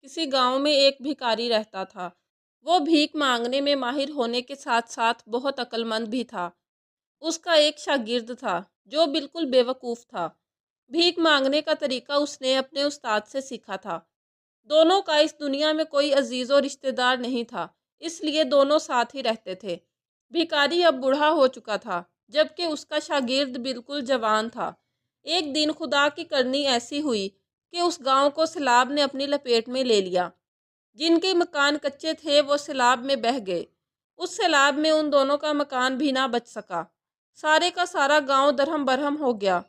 کسی گاؤں میں ایک بھکاری رہتا تھا۔ وہ بھیک مانگنے میں ماہر ہونے کے ساتھ ساتھ بہت عقل مند بھی تھا۔ اس کا ایک شاگرد تھا جو بالکل بیوقوف تھا۔ بھیک مانگنے کا طریقہ اس نے اپنے استاد سے سیکھا تھا۔ دونوں کا اس دنیا میں کوئی عزیز و رشتہ دار نہیں تھا، اس لیے دونوں ساتھ ہی رہتے تھے۔ بھکاری اب بوڑھا ہو چکا تھا جبکہ اس کا شاگرد بالکل جوان تھا۔ ایک دن خدا کی کرنی ایسی ہوئی کہ اس گاؤں کو سیلاب نے اپنی لپیٹ میں لے لیا۔ جن کے مکان کچے تھے وہ سیلاب میں بہہ گئے۔ اس سیلاب میں ان دونوں کا مکان بھی نہ بچ سکا۔ سارے کا سارا گاؤں درہم برہم ہو گیا۔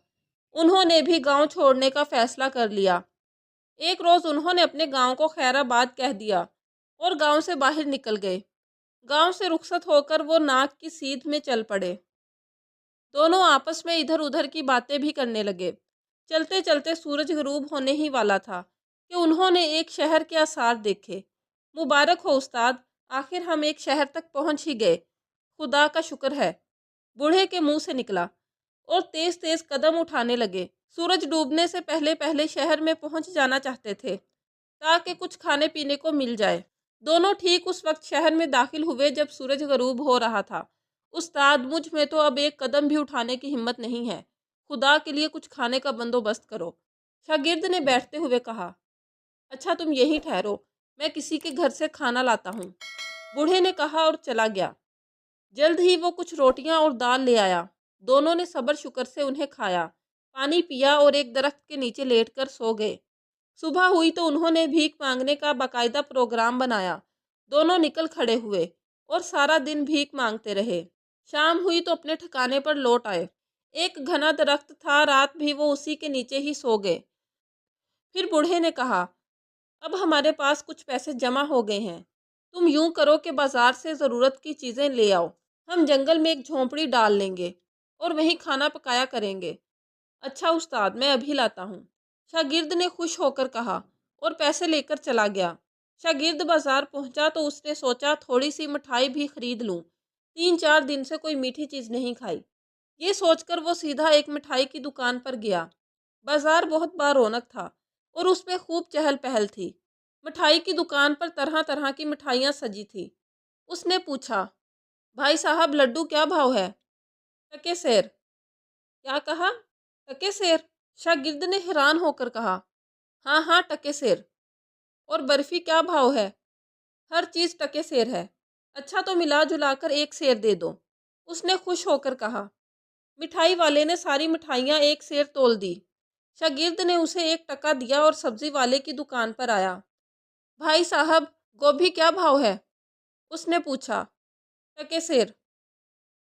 انہوں نے بھی گاؤں چھوڑنے کا فیصلہ کر لیا۔ ایک روز انہوں نے اپنے گاؤں کو خیر آباد کہہ دیا اور گاؤں سے باہر نکل گئے۔ گاؤں سے رخصت ہو کر وہ ناک کی سیدھ میں چل پڑے۔ دونوں آپس میں ادھر ادھر کی باتیں بھی کرنے لگے۔ چلتے چلتے سورج غروب ہونے ہی والا تھا کہ انہوں نے ایک شہر کے آثار دیکھے۔ مبارک ہو استاد، آخر ہم ایک شہر تک پہنچ ہی گئے۔ خدا کا شکر ہے، بوڑھے کے منہ سے نکلا اور تیز تیز قدم اٹھانے لگے۔ سورج ڈوبنے سے پہلے پہلے شہر میں پہنچ جانا چاہتے تھے تاکہ کچھ کھانے پینے کو مل جائے۔ دونوں ٹھیک اس وقت شہر میں داخل ہوئے جب سورج غروب ہو رہا تھا۔ استاد، مجھ میں تو اب ایک قدم بھی اٹھانے کی ہمت نہیں ہے، خدا کے لیے کچھ کھانے کا بندوبست کرو، شاگرد نے بیٹھتے ہوئے کہا۔ اچھا تم یہیں ٹھہرو، میں کسی کے گھر سے کھانا لاتا ہوں، بوڑھے نے کہا اور چلا گیا۔ جلد ہی وہ کچھ روٹیاں اور دال لے آیا۔ دونوں نے صبر شکر سے انہیں کھایا، پانی پیا اور ایک درخت کے نیچے لیٹ کر سو گئے۔ صبح ہوئی تو انہوں نے بھیک مانگنے کا باقاعدہ پروگرام بنایا۔ دونوں نکل کھڑے ہوئے اور سارا دن بھیک مانگتے رہے۔ شام ہوئی تو اپنے ٹھکانے پر لوٹ آئے۔ ایک گھنا درخت تھا، رات بھی وہ اسی کے نیچے ہی سو گئے۔ پھر بوڑھے نے کہا، اب ہمارے پاس کچھ پیسے جمع ہو گئے ہیں، تم یوں کرو کہ بازار سے ضرورت کی چیزیں لے آؤ، ہم جنگل میں ایک جھونپڑی ڈال لیں گے اور وہیں کھانا پکایا کریں گے۔ اچھا استاد، میں ابھی لاتا ہوں، شاگرد نے خوش ہو کر کہا اور پیسے لے کر چلا گیا۔ شاگرد بازار پہنچا تو اس نے سوچا تھوڑی سی مٹھائی بھی خرید لوں، 3-4 دن سے کوئی میٹھی چیز نہیں کھائی۔ یہ سوچ کر وہ سیدھا ایک مٹھائی کی دکان پر گیا۔ بازار بہت رونق تھا اور اس میں خوب چہل پہل تھی۔ مٹھائی کی دکان پر طرح طرح کی مٹھائیاں سجی تھی۔ اس نے پوچھا، بھائی صاحب لڈو کیا بھاؤ ہے؟ ٹکے سیر۔ کیا کہا؟ ٹکے سیر؟ شاگرد نے حیران ہو کر کہا، ہاں ہاں ٹکے سیر۔ اور برفی کیا بھاؤ ہے؟ ہر چیز ٹکے سیر ہے۔ اچھا تو ملا جلا کر ایک سیر دے دو، اس نے خوش ہو کر کہا۔ مٹھائی والے نے ساری مٹھائیاں ایک سیر تول دی۔ شاگرد نے اسے ایک ٹکا دیا اور سبزی والے کی دکان پر آیا۔ بھائی صاحب گوبھی کیا بھاؤ ہے؟ اس نے پوچھا۔ ٹکے سیر،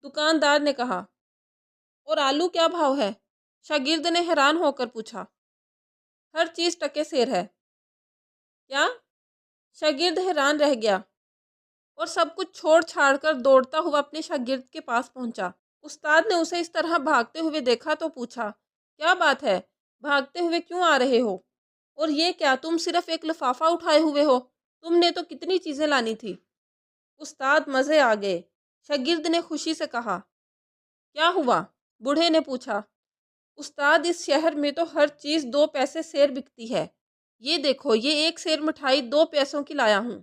دکاندار نے کہا۔ اور آلو کیا بھاؤ ہے؟ شاگرد نے حیران ہو کر پوچھا۔ ہر چیز ٹکے سیر ہے۔ کیا؟ شاگرد حیران رہ گیا اور سب کچھ چھوڑ چھاڑ کر دوڑتا ہوا اپنے شاگرد کے پاس پہنچا۔ استاد نے اسے اس طرح بھاگتے ہوئے دیکھا تو پوچھا، کیا بات ہے، بھاگتے ہوئے کیوں آ رہے ہو؟ اور یہ کیا، تم صرف ایک لفافہ اٹھائے ہوئے ہو؟ تم نے تو کتنی چیزیں لانی تھی۔ استاد مزے آ گئے، شاگرد نے خوشی سے کہا۔ کیا ہوا؟ بوڑھے نے پوچھا۔ استاد اس شہر میں تو ہر چیز 2 پیسے سیر بکتی ہے، یہ دیکھو یہ ایک سیر مٹھائی 2 پیسوں کی لایا ہوں،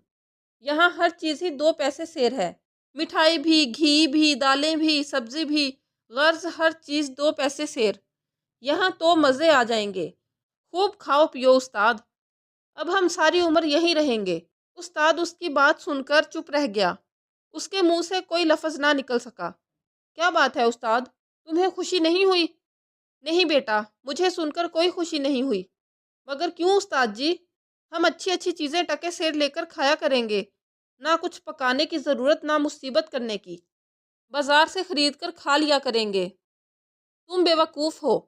یہاں ہر چیز ہی 2 پیسے سیر ہے، مٹھائی بھی، گھی بھی، دالیں بھی، سبزی بھی، غرض ہر چیز 2 پیسے سیر، یہاں تو مزے آ جائیں گے، خوب کھاؤ پیو استاد، اب ہم ساری عمر یہیں رہیں گے۔ استاد اس کی بات سن کر چپ رہ گیا، اس کے منہ سے کوئی لفظ نہ نکل سکا۔ کیا بات ہے استاد، تمہیں خوشی نہیں ہوئی؟ نہیں بیٹا، مجھے سن کر کوئی خوشی نہیں ہوئی۔ مگر کیوں استاد جی؟ ہم اچھی اچھی چیزیں ٹکے سیر لے کر کھایا کریں گے، نہ کچھ پکانے کی ضرورت نہ مصیبت کرنے کی، بازار سے خرید کر کھا لیا کریں گے۔ تم بے وقوف ہو،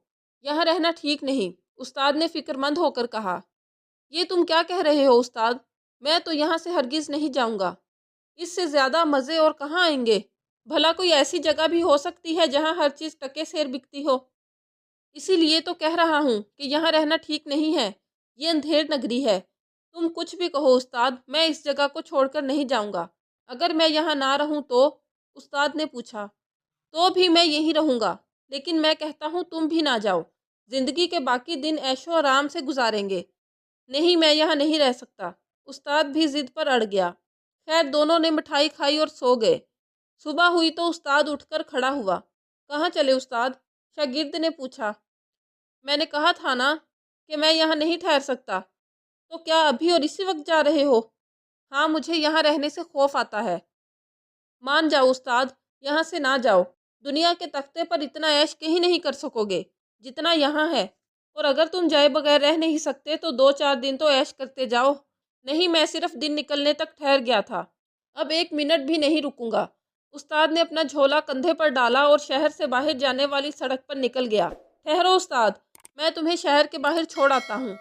یہاں رہنا ٹھیک نہیں، استاد نے فکر مند ہو کر کہا۔ یہ تم کیا کہہ رہے ہو استاد، میں تو یہاں سے ہرگز نہیں جاؤں گا، اس سے زیادہ مزے اور کہاں آئیں گے؟ بھلا کوئی ایسی جگہ بھی ہو سکتی ہے جہاں ہر چیز ٹکے سیر بکتی ہو؟ اسی لیے تو کہہ رہا ہوں کہ یہاں رہنا ٹھیک نہیں ہے، یہ اندھیر نگری ہے، تم کچھ بھی کہو استاد، میں اس جگہ کو چھوڑ کر نہیں جاؤں گا۔ اگر میں یہاں نہ رہوں تو؟ استاد نے پوچھا۔ تو بھی میں یہیں رہوں گا، لیکن میں کہتا ہوں تم بھی نہ جاؤ، زندگی کے باقی دن عیش و آرام سے گزاریں گے، نہیں، میں یہاں نہیں رہ سکتا۔ استاد بھی ضد پر اڑ گیا۔ خیر دونوں نے مٹھائی کھائی اور سو گئے۔ صبح ہوئی تو استاد اٹھ کر کھڑا ہوا۔ کہاں چلے استاد؟ شاگرد نے پوچھا۔ میں نے کہا تھا نا کہ میں یہاں نہیں ٹھہر سکتا۔ تو کیا ابھی اور اسی وقت جا رہے ہو؟ ہاں، مجھے یہاں رہنے سے خوف آتا ہے۔ مان جاؤ استاد، یہاں سے نہ جاؤ۔ دنیا کے تختے پر اتنا عیش کہیں نہیں کر سکو گے جتنا یہاں ہے، اور اگر تم جائے بغیر رہ نہیں سکتے تو 2-4 دن تو عیش کرتے جاؤ۔ نہیں، میں صرف دن نکلنے تک ٹھہر گیا تھا، اب 1 منٹ بھی نہیں رکوں گا۔ استاد نے اپنا جھولا کندھے پر ڈالا اور شہر سے باہر جانے والی سڑک پر نکل گیا۔ ٹھہرو استاد، میں تمہیں شہر کے باہر چھوڑ آتا ہوں۔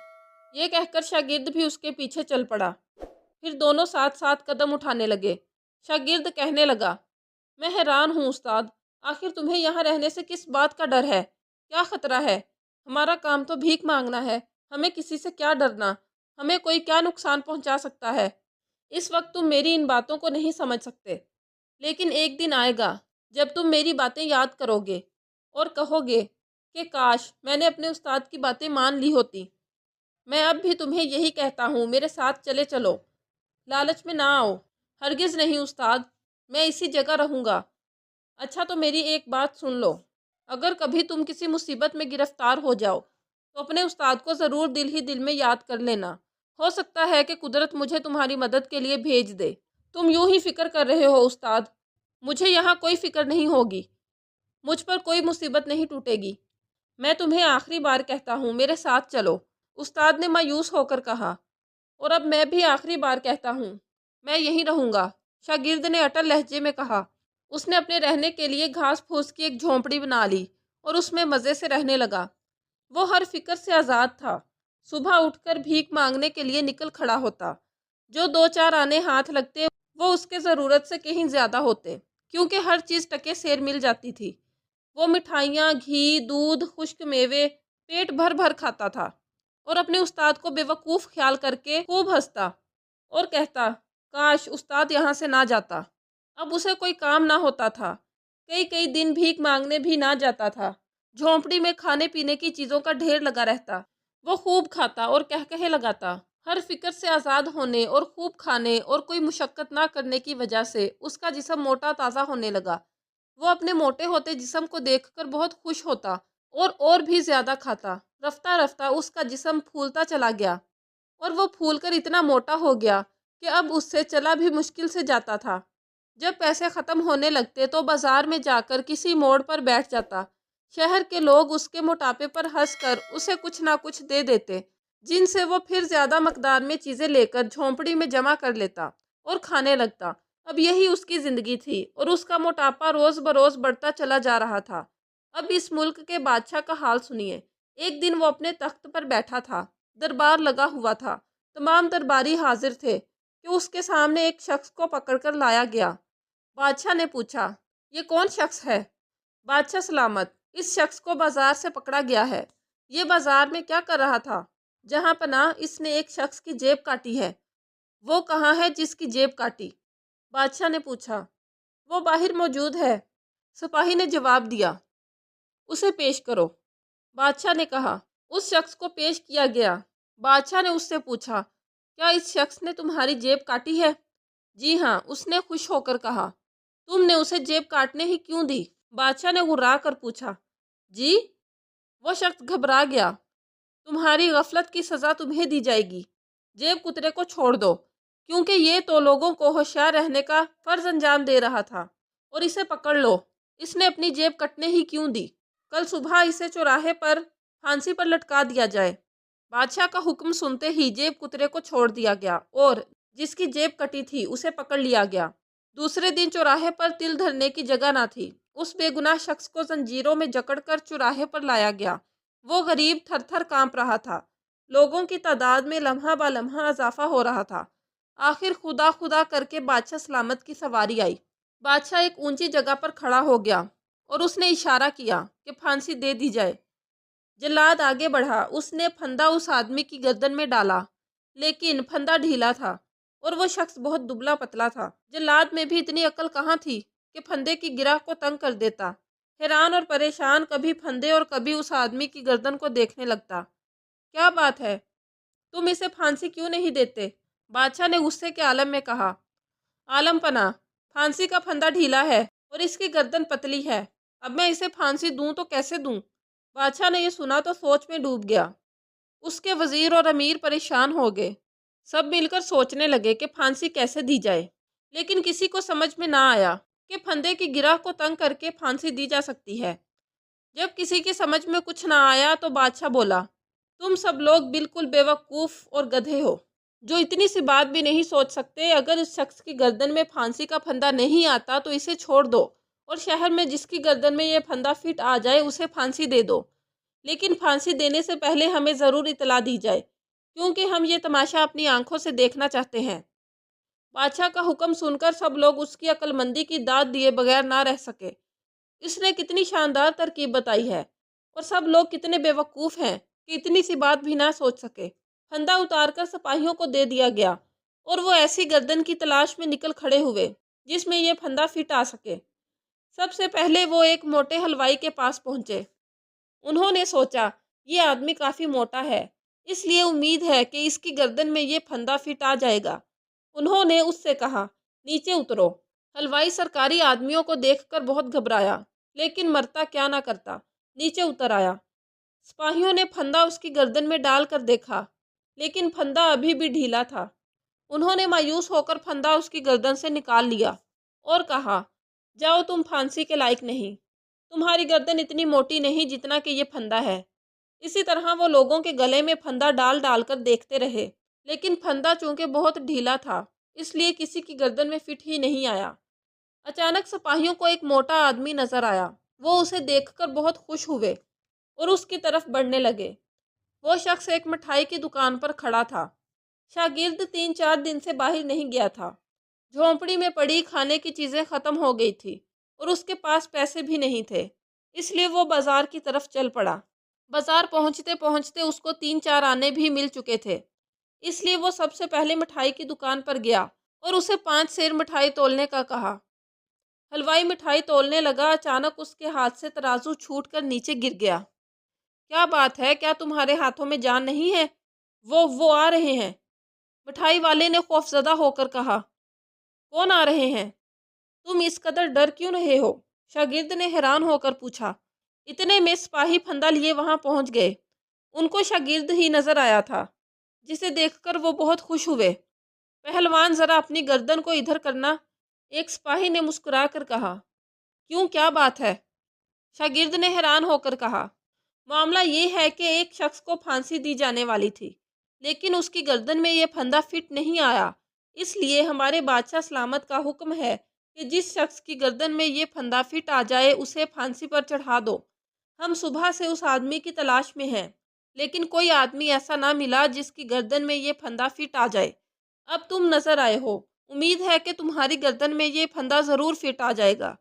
یہ کہہ کر شاگرد بھی اس کے پیچھے چل پڑا۔ پھر دونوں ساتھ ساتھ قدم اٹھانے لگے۔ شاگرد کہنے لگا، میں حیران ہوں استاد، آخر تمہیں یہاں رہنے سے کس بات کا ڈر ہے؟ کیا خطرہ ہے؟ ہمارا کام تو بھیک مانگنا ہے، ہمیں کسی سے کیا ڈرنا؟ ہمیں کوئی کیا نقصان پہنچا سکتا ہے؟ اس وقت تم میری ان باتوں کو نہیں سمجھ سکتے، لیکن ایک دن آئے گا جب تم میری باتیں یاد کرو گے اور کہو گے کہ کاش میں نے اپنے استاد کی باتیں مان لی ہوتی۔ میں اب بھی تمہیں یہی کہتا ہوں، میرے ساتھ چلے چلو، لالچ میں نہ آؤ۔ ہرگز نہیں استاد، میں اسی جگہ رہوں گا۔ اچھا تو میری ایک بات سن لو، اگر کبھی تم کسی مصیبت میں گرفتار ہو جاؤ تو اپنے استاد کو ضرور دل ہی دل میں یاد کر لینا۔ ہو سکتا ہے کہ قدرت مجھے تمہاری مدد کے لیے بھیج دے۔ تم یوں ہی فکر کر رہے ہو استاد، مجھے یہاں کوئی فکر نہیں ہوگی، مجھ پر کوئی مصیبت نہیں ٹوٹے گی۔ میں تمہیں آخری بار کہتا ہوں، میرے ساتھ چلو، استاد نے مایوس ہو کر کہا۔ اور اب میں بھی آخری بار کہتا ہوں، میں یہیں رہوں گا، شاگرد نے اٹل لہجے میں کہا۔ اس نے اپنے رہنے کے لیے گھاس پھوس کی ایک جھونپڑی بنا لی اور اس میں مزے سے رہنے لگا۔ وہ ہر فکر سے آزاد تھا۔ صبح اٹھ کر بھیک مانگنے کے لیے نکل کھڑا ہوتا۔ جو 2-4 آنے ہاتھ لگتے وہ اس کے ضرورت سے کہیں زیادہ ہوتے، کیونکہ ہر چیز ٹکے سیر مل جاتی تھی۔ وہ مٹھائیاں، گھی، دودھ، خشک میوے پیٹ بھر بھر کھاتا تھا اور اپنے استاد کو بے وقوف خیال کر کے خوب ہنستا اور کہتا، کاش استاد یہاں سے نہ جاتا۔ اب اسے کوئی کام نہ ہوتا تھا، کئی دن بھیک مانگنے بھی نہ جاتا تھا۔ جھونپڑی میں کھانے پینے کی چیزوں کا ڈھیر لگا رہتا۔ وہ خوب کھاتا اور کہے لگاتا۔ ہر فکر سے آزاد ہونے اور خوب کھانے اور کوئی مشقت نہ کرنے کی وجہ سے اس کا جسم موٹا تازہ ہونے لگا۔ وہ اپنے موٹے ہوتے جسم کو دیکھ کر بہت خوش ہوتا اور بھی زیادہ کھاتا۔ رفتہ رفتہ اس کا جسم پھولتا چلا گیا اور وہ پھول کر اتنا موٹا ہو گیا کہ اب اس سے چلا بھی مشکل سے جاتا تھا۔ جب پیسے ختم ہونے لگتے تو بازار میں جا کر کسی موڑ پر بیٹھ جاتا۔ شہر کے لوگ اس کے موٹاپے پر ہنس کر اسے کچھ نہ کچھ دے دیتے، جن سے وہ پھر زیادہ مقدار میں چیزیں لے کر جھونپڑی میں جمع کر لیتا اور کھانے لگتا۔ اب یہی اس کی زندگی تھی اور اس کا موٹاپا روز بروز بڑھتا چلا جا رہا تھا۔ اب اس ملک کے بادشاہ کا حال سنیے۔ ایک دن وہ اپنے تخت پر بیٹھا تھا، دربار لگا ہوا تھا، تمام درباری حاضر تھے کہ اس کے سامنے ایک شخص کو پکڑ کر لایا گیا۔ بادشاہ نے پوچھا، یہ کون شخص ہے؟ بادشاہ سلامت، اس شخص کو بازار سے پکڑا گیا ہے۔ یہ بازار میں کیا کر رہا تھا؟ جہاں پناہ اس نے ایک شخص کی جیب کاٹی ہے۔ وہ کہاں ہے جس کی جیب کاٹی؟ بادشاہ نے پوچھا۔ وہ باہر موجود ہے، سپاہی نے جواب دیا۔ اسے پیش کرو، بادشاہ نے کہا۔ اس شخص کو پیش کیا گیا۔ بادشاہ نے اس سے پوچھا، کیا اس شخص نے تمہاری جیب کاٹی ہے؟ جی ہاں، اس نے خوش ہو کر کہا۔ تم نے اسے جیب کاٹنے ہی کیوں دی؟ بادشاہ نے غرا کر پوچھا۔ جی؟ وہ شخص گھبرا گیا۔ تمہاری غفلت کی سزا تمہیں دی جائے گی۔ جیب کترے کو چھوڑ دو، کیونکہ یہ تو لوگوں کو ہوشیار رہنے کا فرض انجام دے رہا تھا، اور اسے پکڑ لو۔ اس نے اپنی جیب کٹنے ہی کیوں دی؟ کل صبح اسے چوراہے پر پھانسی پر لٹکا دیا جائے۔ بادشاہ کا حکم سنتے ہی جیب کترے کو چھوڑ دیا گیا اور جس کی جیب کٹی تھی اسے پکڑ لیا گیا۔ دوسرے دن چوراہے پر تل دھرنے کی جگہ نہ تھی۔ اس بے گناہ شخص کو زنجیروں میں جکڑ کر چوراہے پر لایا گیا۔ وہ غریب تھر تھر کانپ رہا تھا۔ لوگوں کی تعداد میں لمحہ با لمحہ اضافہ ہو رہا تھا۔ آخر خدا خدا کر کے بادشاہ سلامت کی سواری آئی۔ بادشاہ ایک اونچی جگہ پر کھڑا ہو گیا اور اس نے اشارہ کیا کہ پھانسی دے دی جائے۔ جلاد آگے بڑھا۔ اس نے پھندا اس آدمی کی گردن میں ڈالا، لیکن پھندا ڈھیلا تھا اور وہ شخص بہت دبلا پتلا تھا۔ جلاد میں بھی اتنی عقل کہاں تھی کہ پھندے کی گرہ کو تنگ کر دیتا۔ حیران اور پریشان کبھی پھندے اور کبھی اس آدمی کی گردن کو دیکھنے لگتا۔ کیا بات ہے؟ تم اسے پھانسی کیوں نہیں دیتے؟ بادشاہ نے غصے کے عالم میں کہا۔ عالم پناہ، پھانسی کا پھندا ڈھیلا ہے اور اس کی گردن پتلی ہے، اب میں اسے پھانسی دوں تو کیسے دوں؟ بادشاہ نے یہ سنا تو سوچ میں ڈوب گیا۔ اس کے وزیر اور امیر پریشان ہو گئے، سب مل کر سوچنے لگے کہ پھانسی کیسے دی جائے، لیکن کسی کو سمجھ میں نہ آیا کہ پھندے کی گرہ کو تنگ کر کے پھانسی دی جا سکتی ہے۔ جب کسی کی سمجھ میں کچھ نہ آیا تو بادشاہ بولا، تم سب لوگ بالکل بے وقوف اور گدھے ہو، جو اتنی سی بات بھی نہیں سوچ سکتے۔ اگر اس شخص کی گردن میں پھانسی کا پھندا نہیں آتا تو اسے چھوڑ دو اور شہر میں جس کی گردن میں یہ پھندا فٹ آ جائے اسے پھانسی دے دو، لیکن پھانسی دینے سے پہلے ہمیں ضرور اطلاع دی جائے، کیونکہ ہم یہ تماشا اپنی آنکھوں سے دیکھنا چاہتے ہیں۔ بادشاہ کا حکم سن کر سب لوگ اس کی عقل مندی کی داد دیے بغیر نہ رہ سکے۔ اس نے کتنی شاندار ترکیب بتائی ہے اور سب لوگ کتنے بے وقوف ہیں کہ اتنی سی بات بھی نہ سوچ سکے۔ پھندا اتار کر سپاہیوں کو دے دیا گیا اور وہ ایسی گردن کی تلاش میں نکل کھڑے ہوئے جس میں یہ پھندا فٹ آ سکے۔ سب سے پہلے وہ ایک موٹے حلوائی کے پاس پہنچے۔ انہوں نے سوچا یہ آدمی کافی موٹا ہے، اس لیے امید ہے کہ اس کی گردن میں یہ پھندا فٹ آ جائے گا۔ انہوں نے اس سے کہا، نیچے اترو۔ حلوائی سرکاری آدمیوں کو دیکھ کر بہت گھبرایا، لیکن مرتا کیا نہ کرتا، نیچے اتر آیا۔ سپاہیوں نے پھندا اس کی گردن میں ڈال کر دیکھا، لیکن پھندا ابھی بھی ڈھیلا تھا۔ انہوں نے مایوس ہو کر پھندا اس کی گردن سے نکال لیا اور کہا، جاؤ، تم پھانسی کے لائق نہیں، تمہاری گردن اتنی موٹی نہیں جتنا کہ یہ پھندا ہے۔ اسی طرح وہ لوگوں کے گلے میں پھندا ڈال ڈال کر دیکھتے رہے، لیکن پھندا چونکہ بہت ڈھیلا تھا اس لیے کسی کی گردن میں فٹ ہی نہیں آیا۔ اچانک سپاہیوں کو ایک موٹا آدمی نظر آیا۔ وہ اسے دیکھ کر بہت خوش ہوئے اور اس کی طرف بڑھنے لگے۔ وہ شخص ایک مٹھائی کی دکان پر کھڑا تھا۔ شاگرد 3-4 دن سے باہر نہیں گیا تھا۔ جھونپڑی میں پڑی کھانے کی چیزیں ختم ہو گئی تھی اور اس کے پاس پیسے بھی نہیں تھے، اس لیے وہ بازار کی طرف چل پڑا۔ بازار پہنچتے پہنچتے اس کو 3-4 آنے بھی مل چکے تھے، اس لیے وہ سب سے پہلے مٹھائی کی دکان پر گیا اور اسے 5 سیر مٹھائی تولنے کا کہا۔ حلوائی مٹھائی تولنے لگا، اچانک اس کے ہاتھ سے ترازو چھوٹ کر نیچے گر گیا۔ کیا بات ہے، کیا تمہارے ہاتھوں میں جان نہیں ہے؟ وہ آ رہے ہیں، مٹھائی والے نے خوفزدہ ہو کر کہا۔ کون آ رہے ہیں؟ تم اس قدر ڈر کیوں رہے ہو؟ شاگرد نے حیران ہو کر پوچھا۔ اتنے میں سپاہی پھندا لیے وہاں پہنچ گئے۔ ان کو شاگرد ہی نظر آیا تھا، جسے دیکھ کر وہ بہت خوش ہوئے۔ پہلوان، ذرا اپنی گردن کو ادھر کرنا، ایک سپاہی نے مسکرا کر کہا۔ کیوں، کیا بات ہے؟ شاگرد نے حیران ہو کر کہا۔ معاملہ یہ ہے کہ ایک شخص کو پھانسی دی جانے والی تھی، لیکن اس کی گردن میں یہ پھندا فٹ نہیں آیا، اس لیے ہمارے بادشاہ سلامت کا حکم ہے کہ جس شخص کی گردن میں یہ پھندا فٹ آ جائے اسے پھانسی پر چڑھا دو۔ ہم صبح سے اس آدمی کی تلاش میں ہیں، لیکن کوئی آدمی ایسا نہ ملا جس کی گردن میں یہ پھندا فٹ آ جائے۔ اب تم نظر آئے ہو، امید ہے کہ تمہاری گردن میں یہ پھندا ضرور فٹ آ جائے گا۔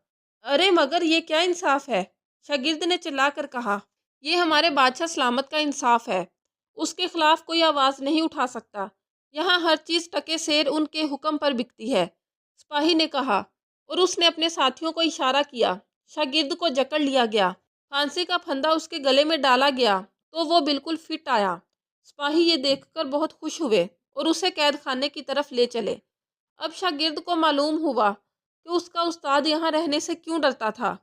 ارے مگر یہ کیا انصاف ہے؟ شاگرد نے چلا کر کہا۔ یہ ہمارے بادشاہ سلامت کا انصاف ہے، اس کے خلاف کوئی آواز نہیں اٹھا سکتا۔ یہاں ہر چیز ٹکے سیر ان کے حکم پر بکتی ہے، سپاہی نے کہا، اور اس نے اپنے ساتھیوں کو اشارہ کیا۔ شاگرد کو جکڑ لیا گیا، پھانسی کا پھندا اس کے گلے میں ڈالا گیا تو وہ بالکل فٹ آیا۔ سپاہی یہ دیکھ کر بہت خوش ہوئے اور اسے قید خانے کی طرف لے چلے۔ اب شاگرد کو معلوم ہوا کہ اس کا استاد یہاں رہنے سے کیوں ڈرتا تھا،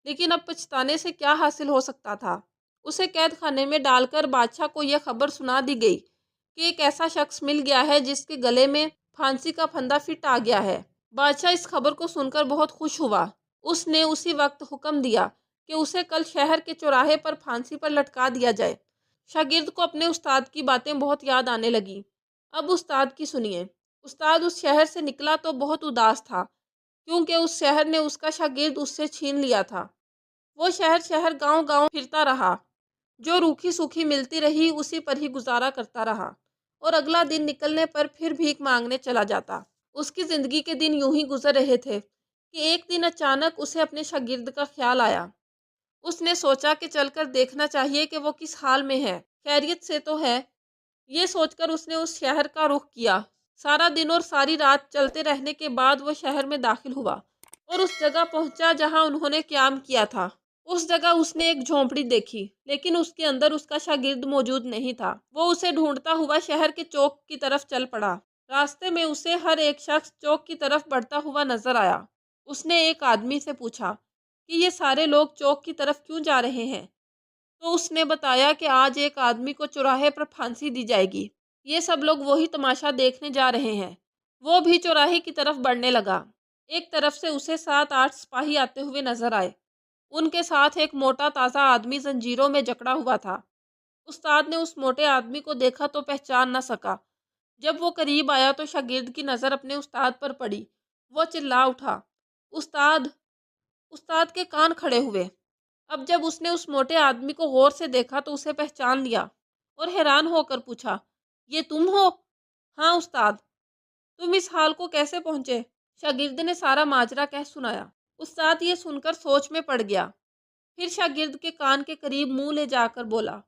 لیکن اب پچھتانے سے کیا حاصل ہو سکتا تھا۔ اسے قید خانے میں ڈال کر بادشاہ کو یہ خبر سنا دی گئی کہ ایک ایسا شخص مل گیا ہے جس کے گلے میں پھانسی کا پھندا فٹ آ گیا ہے۔ بادشاہ اس خبر کو سن کر بہت خوش ہوا۔ اس نے اسی وقت حکم دیا کہ اسے کل شہر کے چوراہے پر پھانسی پر لٹکا دیا جائے۔ شاگرد کو اپنے استاد کی باتیں بہت یاد آنے لگی۔ اب استاد کی سنیے۔ استاد اس شہر سے نکلا تو بہت اداس تھا، کیونکہ اس شہر نے اس کا شاگرد اس سے چھین لیا تھا۔ وہ شہر گاؤں گاؤں پھرتا رہا، جو روکھی سوکھی ملتی رہی اسی پر ہی گزارا کرتا رہا، اور اگلا دن نکلنے پر پھر بھیک مانگنے چلا جاتا۔ اس کی زندگی کے دن یوں ہی گزر رہے تھے کہ ایک دن اچانک اسے اپنے شاگرد کا خیال آیا۔ اس نے سوچا کہ چل کر دیکھنا چاہیے کہ وہ کس حال میں ہے، خیریت سے تو ہے۔ یہ سوچ کر اس نے اس شہر کا رخ کیا۔ سارا دن اور ساری رات چلتے رہنے کے بعد وہ شہر میں داخل ہوا اور اس جگہ پہنچا جہاں انہوں نے قیام کیا تھا۔ اس جگہ اس نے ایک جھونپڑی دیکھی، لیکن اس کے اندر اس کا شاگرد موجود نہیں تھا۔ وہ اسے ڈھونڈتا ہوا شہر کے چوک کی طرف چل پڑا۔ راستے میں اسے ہر ایک شخص چوک کی طرف بڑھتا ہوا نظر آیا۔ اس نے ایک آدمی سے پوچھا کہ یہ سارے لوگ چوک کی طرف کیوں جا رہے ہیں؟ تو اس نے بتایا کہ آج ایک آدمی کو چوراہے پر پھانسی دی جائے گی۔ یہ سب لوگ وہی تماشا دیکھنے جا رہے ہیں۔ وہ بھی چوراہے کی طرف بڑھنے لگا۔ ایک طرف سے اسے 7-8 سپاہی آتے ہوئے نظر آئے۔ ان کے ساتھ ایک موٹا تازہ آدمی زنجیروں میں جکڑا ہوا تھا۔ استاد نے اس موٹے آدمی کو دیکھا تو پہچان نہ سکا۔ جب وہ قریب آیا تو شاگرد کی نظر اپنے استاد پر پڑی۔ وہ چلا اٹھا، استاد! استاد کے کان کھڑے ہوئے۔ اب جب اس نے اس موٹے آدمی کو غور سے دیکھا تو اسے پہچان لیا اور حیران ہو کر پوچھا، یہ تم ہو؟ ہاں استاد۔ تم اس حال کو کیسے پہنچے؟ شاگرد نے سارا ماجرا کہہ سنایا۔ استاد یہ سن کر سوچ میں پڑ گیا۔ پھر شاگرد کے کان کے قریب منہ لے جا کر بولا،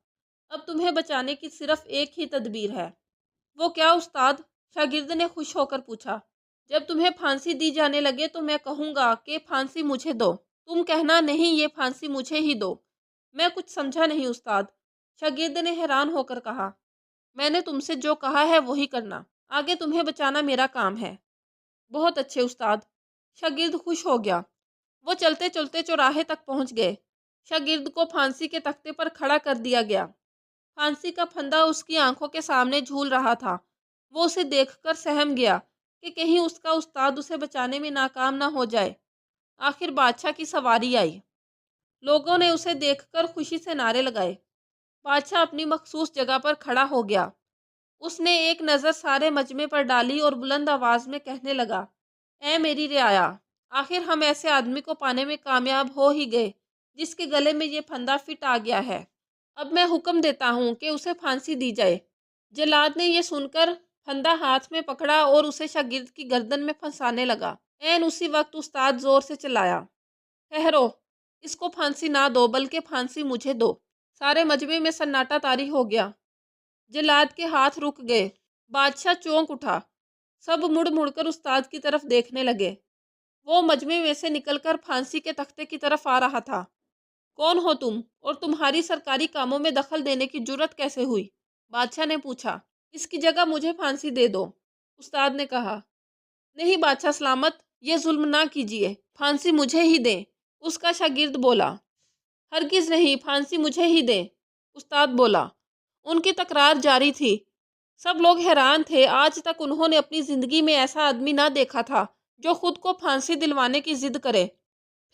اب تمہیں بچانے کی صرف ایک ہی تدبیر ہے۔ وہ کیا استاد؟ شاگرد نے خوش ہو کر پوچھا۔ جب تمہیں پھانسی دی جانے لگے تو میں کہوں گا کہ پھانسی مجھے دو، تم کہنا نہیں یہ پھانسی مجھے ہی دو۔ میں کچھ سمجھا نہیں استاد۔ شاگرد نے حیران ہو کر کہا، میں نے تم سے جو کہا ہے وہی کرنا، آگے تمہیں بچانا میرا کام ہے۔ بہت اچھے استاد۔ شاگرد خوش ہو گیا۔ وہ چلتے چلتے چوراہے تک پہنچ گئے۔ شاگرد کو پھانسی کے تختے پر کھڑا کر دیا گیا۔ پھانسی کا پھندا اس کی آنکھوں کے سامنے جھول رہا تھا۔ وہ اسے دیکھ کر سہم گیا کہ کہیں اس کا استاد اسے بچانے میں ناکام نہ ہو جائے۔ آخر بادشاہ کی سواری آئی۔ لوگوں نے اسے دیکھ کر خوشی سے نعرے لگائے۔ بادشاہ اپنی مخصوص جگہ پر کھڑا ہو گیا۔ اس نے ایک نظر سارے مجمع پر ڈالی اور بلند آواز میں کہنے لگا، اے میری رعایا، آخر ہم ایسے آدمی کو پانے میں کامیاب ہو ہی گئے جس کے گلے میں یہ پھندا فٹ آ گیا ہے۔ اب میں حکم دیتا ہوں کہ اسے پھانسی دی جائے۔ جلاد نے یہ سن کر پھندا ہاتھ میں پکڑا اور اسے شاگرد کی گردن میں پھنسانے لگا۔ عین اسی وقت استاد زور سے چلایا، ٹھہرو، اس کو پھانسی نہ دو بلکہ پھانسی مجھے دو۔ سارے مجمع میں سناٹا طاری ہو گیا۔ جلاد کے ہاتھ رک گئے۔ بادشاہ چونک اٹھا۔ سب مڑ مڑ کر استاد کی طرف دیکھنے لگے۔ وہ مجمع میں سے نکل کر پھانسی کے تختے کی طرف آ رہا تھا۔ کون ہو تم اور تمہاری سرکاری کاموں میں دخل دینے کی جرأت کیسے ہوئی؟ بادشاہ نے پوچھا۔ اس کی جگہ مجھے پھانسی دے دو، استاد نے کہا۔ نہیں بادشاہ سلامت، یہ ظلم نہ کیجیے، پھانسی مجھے ہی دیں، اس کا شاگرد بولا۔ ہرگز نہیں، پھانسی مجھے ہی دیں، استاد بولا۔ ان کی تکرار جاری تھی۔ سب لوگ حیران تھے۔ آج تک انہوں نے اپنی زندگی میں ایسا آدمی نہ دیکھا تھا جو خود کو پھانسی دلوانے کی ضد کرے۔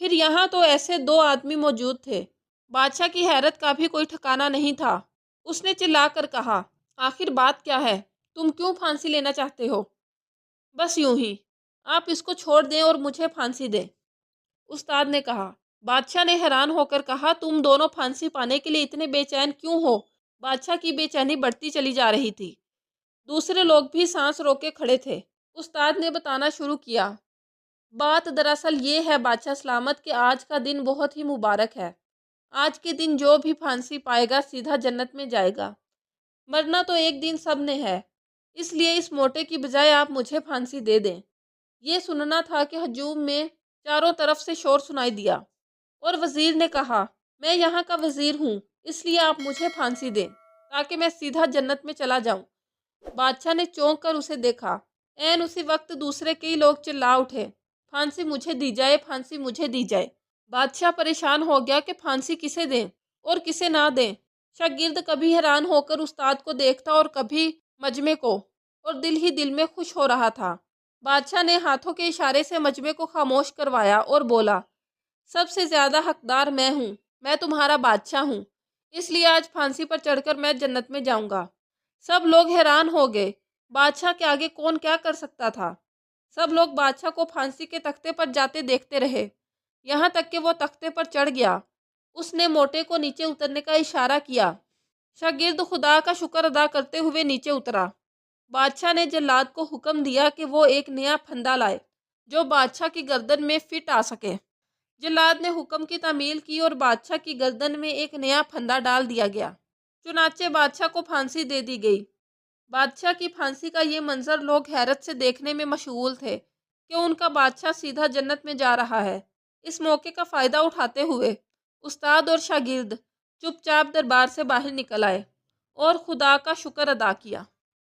پھر یہاں تو ایسے دو آدمی موجود تھے۔ بادشاہ کی حیرت کا بھی کوئی ٹھکانہ نہیں تھا۔ اس نے چلا کر کہا، آخر بات کیا ہے؟ تم کیوں پھانسی لینا چاہتے ہو؟ بس یوں ہی، آپ اس کو چھوڑ دیں اور مجھے پھانسی دیں، استاد نے کہا۔ بادشاہ نے حیران ہو کر کہا، تم دونوں پھانسی پانے کے لیے اتنے بے چین کیوں ہو؟ بادشاہ کی بے چینی بڑھتی چلی جا رہی تھی۔ دوسرے لوگ بھی سانس روکے کھڑے تھے۔ استاد نے بتانا شروع کیا، بات دراصل یہ ہے بادشاہ سلامت کہ آج کا دن بہت ہی مبارک ہے۔ آج کے دن جو بھی پھانسی پائے گا سیدھا جنت میں جائے گا۔ مرنا تو ایک دن سب نے ہے، اس لیے اس موٹے کی بجائے آپ مجھے پھانسی دے دیں۔ یہ سننا تھا کہ ہجوم میں چاروں طرف سے شور سنائی دیا اور وزیر نے کہا، میں یہاں کا وزیر ہوں، اس لیے آپ مجھے پھانسی دیں تاکہ میں سیدھا جنت میں چلا جاؤں۔ بادشاہ نے چونک کر اسے دیکھا۔ عین اسی وقت دوسرے کئی لوگ چلا اٹھے، پھانسی مجھے دی جائے، پھانسی مجھے دی جائے۔ بادشاہ پریشان ہو گیا کہ پھانسی کسے دیں اور کسے نہ دیں۔ شاگرد کبھی حیران ہو کر استاد کو دیکھتا اور کبھی مجمع کو، اور دل ہی دل میں خوش ہو رہا تھا۔ بادشاہ نے ہاتھوں کے اشارے سے مجمع کو خاموش کروایا اور بولا، سب سے زیادہ حقدار میں ہوں، میں تمہارا بادشاہ ہوں، اس لیے آج پھانسی پر چڑھ کر میں جنت میں جاؤں گا۔ سب لوگ حیران ہو گئے۔ بادشاہ کے آگے کون کیا کر سکتا تھا؟ سب لوگ بادشاہ کو پھانسی کے تختے پر جاتے دیکھتے رہے، یہاں تک کہ وہ تختے پر چڑھ گیا۔ اس نے موٹے کو نیچے اترنے کا اشارہ کیا۔ شاگرد خدا کا شکر ادا کرتے ہوئے نیچے اترا۔ بادشاہ نے جلاد کو حکم دیا کہ وہ ایک نیا پھندا لائے جو بادشاہ کی گردن میں فٹ آ سکے۔ جلاد نے حکم کی تعمیل کی اور بادشاہ کی گردن میں ایک نیا پھندا ڈال دیا گیا۔ چنانچہ بادشاہ کو پھانسی دے دی گئی۔ بادشاہ کی پھانسی کا یہ منظر لوگ حیرت سے دیکھنے میں مشغول تھے کہ ان کا بادشاہ سیدھا جنت میں جا رہا ہے۔ اس موقع کا فائدہ اٹھاتے ہوئے استاد اور شاگرد چپ چاپ دربار سے باہر نکل آئے اور خدا کا شکر ادا کیا۔